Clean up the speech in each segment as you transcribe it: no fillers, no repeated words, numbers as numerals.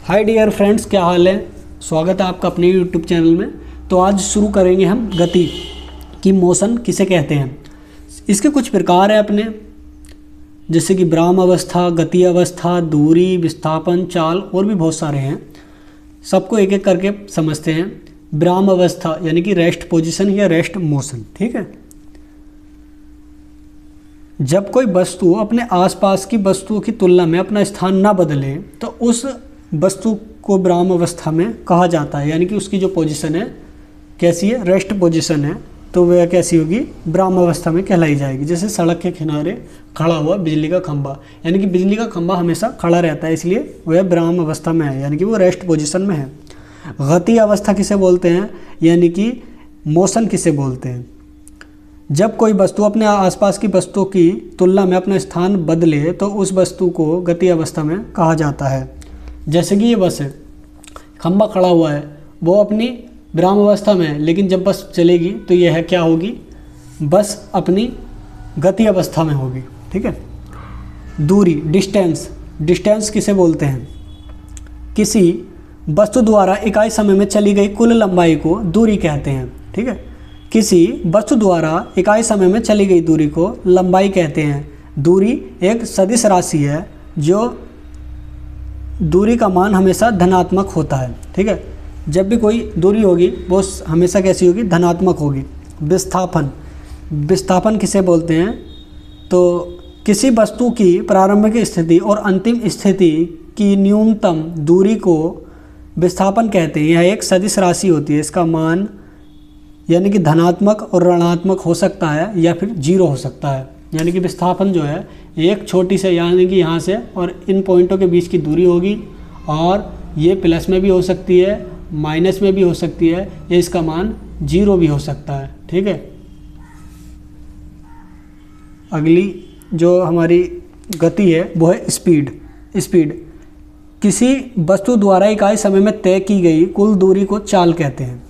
Hi dear friends, क्या हाल है। स्वागत है आपका अपने यूट्यूब चैनल में। तो आज शुरू करेंगे हम गति की मोशन किसे कहते हैं। इसके कुछ प्रकार हैं अपने, जैसे कि विराम अवस्था, गति अवस्था, दूरी, विस्थापन, चाल और भी बहुत सारे हैं। सबको एक एक करके समझते हैं। विराम अवस्था यानी कि रेस्ट पोजीशन या रेस्ट मोशन। ठीक है, जब कोई वस्तु अपने आसपास की वस्तुओं की तुलना में अपना स्थान ना बदले तो उस वस्तु को विराम अवस्था में कहा जाता है। यानी कि उसकी जो पोजीशन है कैसी है, रेस्ट पोजीशन है, तो वह कैसी होगी, विराम अवस्था में कहलाई जाएगी। जैसे सड़क के किनारे खड़ा हुआ बिजली का खंभा, यानी कि बिजली का खंभा हमेशा खड़ा रहता है, इसलिए वह विराम अवस्था में है, यानी कि वो रेस्ट पोजीशन में है। गति अवस्था किसे बोलते हैं, यानी कि मोशन किसे बोलते हैं। जब कोई वस्तु अपने आसपास की वस्तुओं की तुलना में अपना स्थान बदले तो उस वस्तु को गति अवस्था में कहा जाता है। जैसे कि ये बस है, खंभा खड़ा हुआ है, वो अपनी विराम अवस्था में है, लेकिन जब बस चलेगी तो यह है क्या होगी, बस अपनी गति अवस्था में होगी। ठीक है। दूरी, डिस्टेंस किसे बोलते हैं, किसी वस्तु द्वारा इकाई समय में चली गई कुल लंबाई को दूरी कहते हैं। ठीक है, किसी वस्तु द्वारा इकाई समय में चली गई दूरी को लंबाई कहते हैं। दूरी एक सदिश राशि है, जो दूरी का मान हमेशा धनात्मक होता है। ठीक है, जब भी कोई दूरी होगी वो हमेशा कैसी होगी, धनात्मक होगी। विस्थापन किसे बोलते हैं, तो किसी वस्तु की प्रारंभिक स्थिति और अंतिम स्थिति की न्यूनतम दूरी को विस्थापन कहते हैं। यह एक सदिश राशि होती है, इसका मान यानी कि धनात्मक और ऋणात्मक हो सकता है या फिर जीरो हो सकता है। यानी कि विस्थापन जो है एक छोटी से, यानी कि यहाँ से और इन पॉइंटों के बीच की दूरी होगी, और ये प्लस में भी हो सकती है, माइनस में भी हो सकती है, या इसका मान जीरो भी हो सकता है। ठीक है। अगली जो हमारी गति है वो है स्पीड। किसी वस्तु द्वारा इकाई समय में तय की गई कुल दूरी को चाल कहते हैं।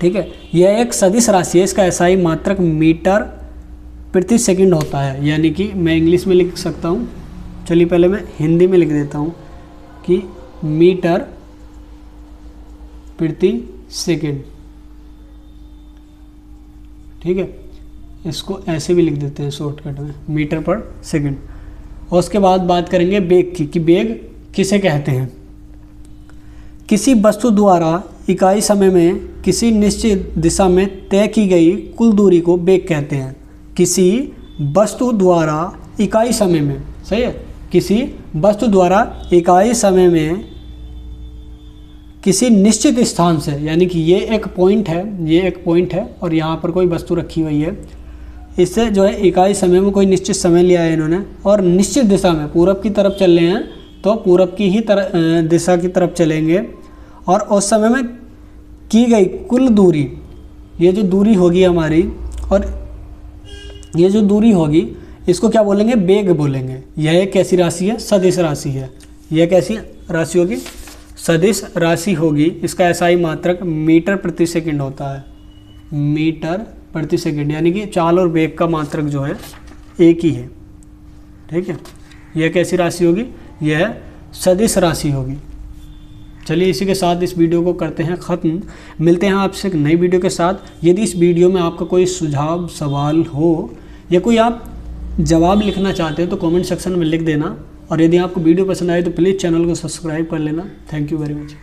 ठीक है, यह एक सदिश राशि है, इसका एसआई मात्रक मीटर प्रति सेकंड होता है। यानी कि मैं इंग्लिश में लिख सकता हूँ, चलिए पहले मैं हिंदी में लिख देता हूँ कि मीटर प्रति सेकंड। ठीक है, इसको ऐसे भी लिख देते हैं शॉर्टकट में, मीटर पर सेकंड। और उसके बाद बात करेंगे वेग की, कि वेग किसे कहते हैं। किसी वस्तु द्वारा इकाई समय में किसी निश्चित दिशा में तय की गई कुल दूरी को वेग कहते हैं। किसी वस्तु द्वारा इकाई समय में, सही है, किसी वस्तु द्वारा इकाई समय में किसी निश्चित स्थान से, यानी कि ये एक पॉइंट है और यहाँ पर कोई वस्तु रखी हुई है, इससे जो है इकाई समय में कोई निश्चित समय लिया है इन्होंने, और निश्चित दिशा में पूरब की तरफ चल रहे हैं तो पूरब की ही दिशा की तरफ चलेंगे, और उस समय में की गई कुल दूरी, ये जो दूरी होगी हमारी, और ये जो दूरी होगी इसको क्या बोलेंगे, वेग बोलेंगे। यह एक कैसी राशि है, सदिश राशि है। यह कैसी राशि होगी, सदिश राशि होगी। इसका एसआई मात्रक मीटर प्रति सेकंड होता है, मीटर प्रति सेकंड, यानी कि चाल और वेग का मात्रक जो है एक ही है। ठीक है, यह कैसी राशि होगी, यह सदिश राशि होगी। चलिए इसी के साथ इस वीडियो को करते हैं ख़त्म। मिलते हैं आपसे एक नई वीडियो के साथ। यदि इस वीडियो में आपका कोई सुझाव, सवाल हो या कोई आप जवाब लिखना चाहते हैं तो कमेंट सेक्शन में लिख देना। और यदि आपको वीडियो पसंद आए तो प्लीज़ चैनल को सब्सक्राइब कर लेना। Thank you very much.